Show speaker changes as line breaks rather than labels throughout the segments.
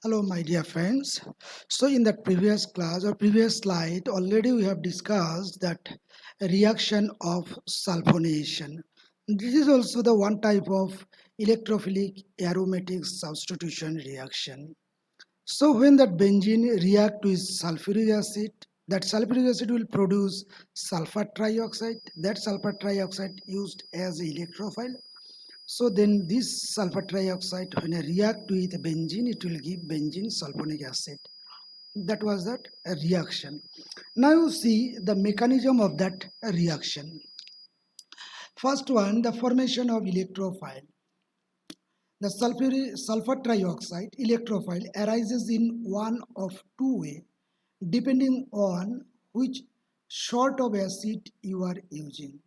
Hello, my dear friends. So, in that previous class or previous slide, already we have discussed that reaction of sulfonation. This is also the one type of electrophilic aromatic substitution reaction. So, when that benzene react with sulfuric acid, that sulfuric acid will produce sulfur trioxide. That sulfur trioxide used as electrophile. So then this sulfur trioxide, when I react with benzene, it will give benzene sulfonic acid. That was that reaction. Now you see the mechanism of that reaction. First one, the formation of electrophile. The sulfur trioxide electrophile arises in one of two ways, depending on which sort of acid you are using.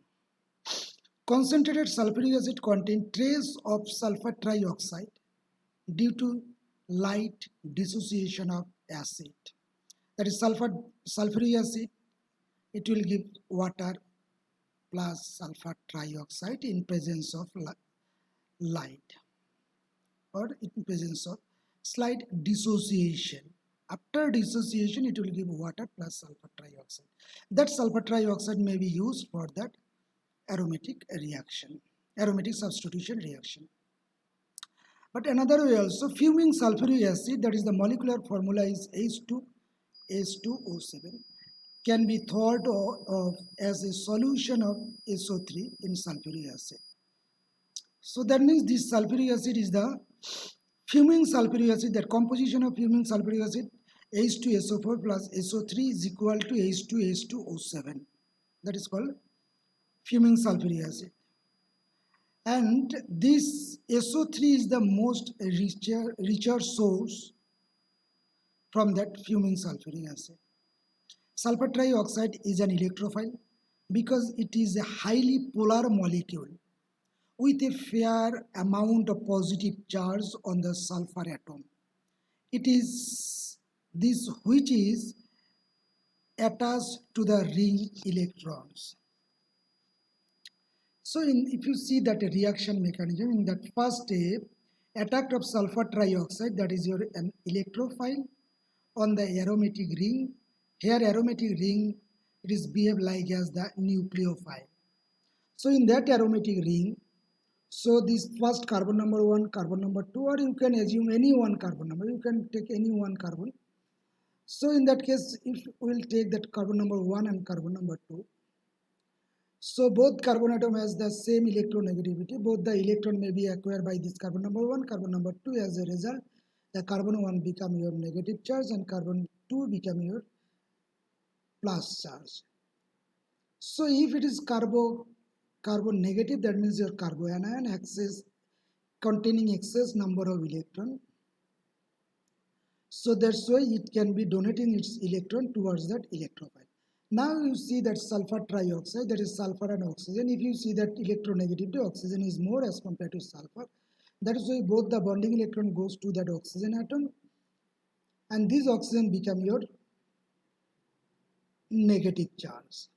Concentrated sulfuric acid contains trace of sulfur trioxide due to light dissociation of acid. That is sulfuric acid, it will give water plus sulfur trioxide in presence of light or in presence of slight dissociation. After dissociation, it will give water plus sulfur trioxide. That sulfur trioxide may be used for that aromatic reaction, aromatic substitution reaction. But another way also, fuming sulfuric acid, that is the molecular formula is H2O7, can be thought of as a solution of SO3 in sulfuric acid. So that means this sulfuric acid is the fuming sulfuric acid, that composition of fuming sulfuric acid H2SO4 plus SO3 is equal to H2H2O7. That is called fuming sulfuric acid. And this SO3 is the most richer source from that fuming sulfuric acid. Sulfur trioxide is an electrophile because it is a highly polar molecule with a fair amount of positive charge on the sulfur atom. It is this which is attached to the ring electrons. So if you see that reaction mechanism, in that first step, attack of sulfur trioxide, that is your an electrophile on the aromatic ring. Here aromatic ring, it is behave like as the nucleophile. So in that aromatic ring, so this first carbon number 1, carbon number 2, or you can assume any one carbon number, you can take any one carbon. So in that case, if we will take that carbon number 1 and carbon number 2, so both carbon atom has the same electronegativity. Both the electron may be acquired by this carbon number 1, carbon number 2. As a result, the carbon 1 become your negative charge and carbon 2 become your plus charge. So if it is carbon negative, that means your carbanion excess containing excess number of electron. So that's why it can be donating its electron towards that electrophile. Now you see that sulfur trioxide, that is sulfur and oxygen. If you see that electronegativity, oxygen is more as compared to sulfur. That is why both the bonding electron goes to that oxygen atom, and this oxygen become your negative charge.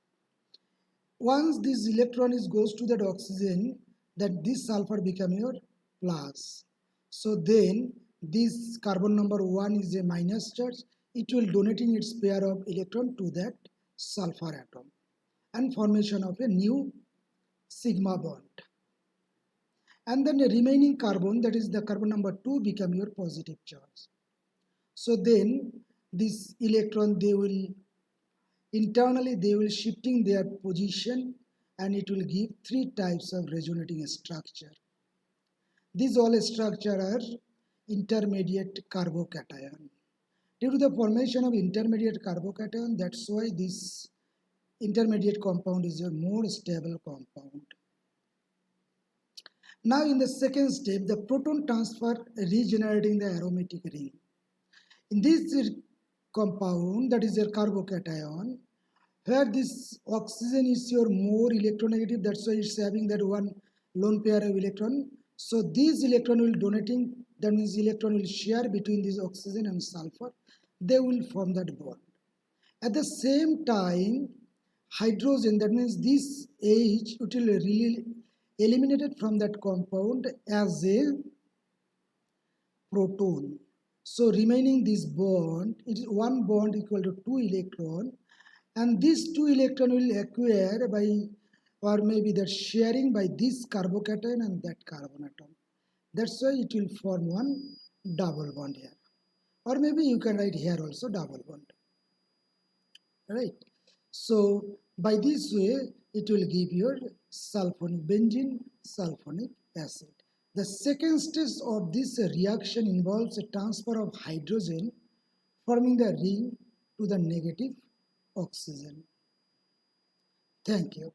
Once this electron goes to that oxygen, that this sulfur become your plus. So then this carbon number 1 is a minus charge. It will donating its pair of electron to that sulfur atom and formation of a new sigma bond. And then the remaining carbon, that is the carbon number 2, become your positive charge. So then this electron, they will internally they will shifting their position, and it will give 3 types of resonating structure. These all structure are intermediate carbocation. Due to the formation of intermediate carbocation, that's why this intermediate compound is a more stable compound. Now in the second step, the proton transfer regenerating the aromatic ring. In this compound, that is your carbocation, where this oxygen is your more electronegative, that's why it's having that one lone pair of electron. So this electron will donating, that means electron will share between this oxygen and sulfur. They will form that bond. At the same time, hydrogen, that means this H, it will really eliminated from that compound as a proton. So remaining this bond, it is one bond equal to two electron, and these two electron will acquire by, or maybe that sharing by this carbocation and that carbon atom. That's why it will form one double bond here, or maybe you can write here also double bond, right? So by this way it will give your sulfonic benzene sulfonic acid. The second stage of this reaction involves a transfer of hydrogen forming the ring to the negative oxygen. Thank you.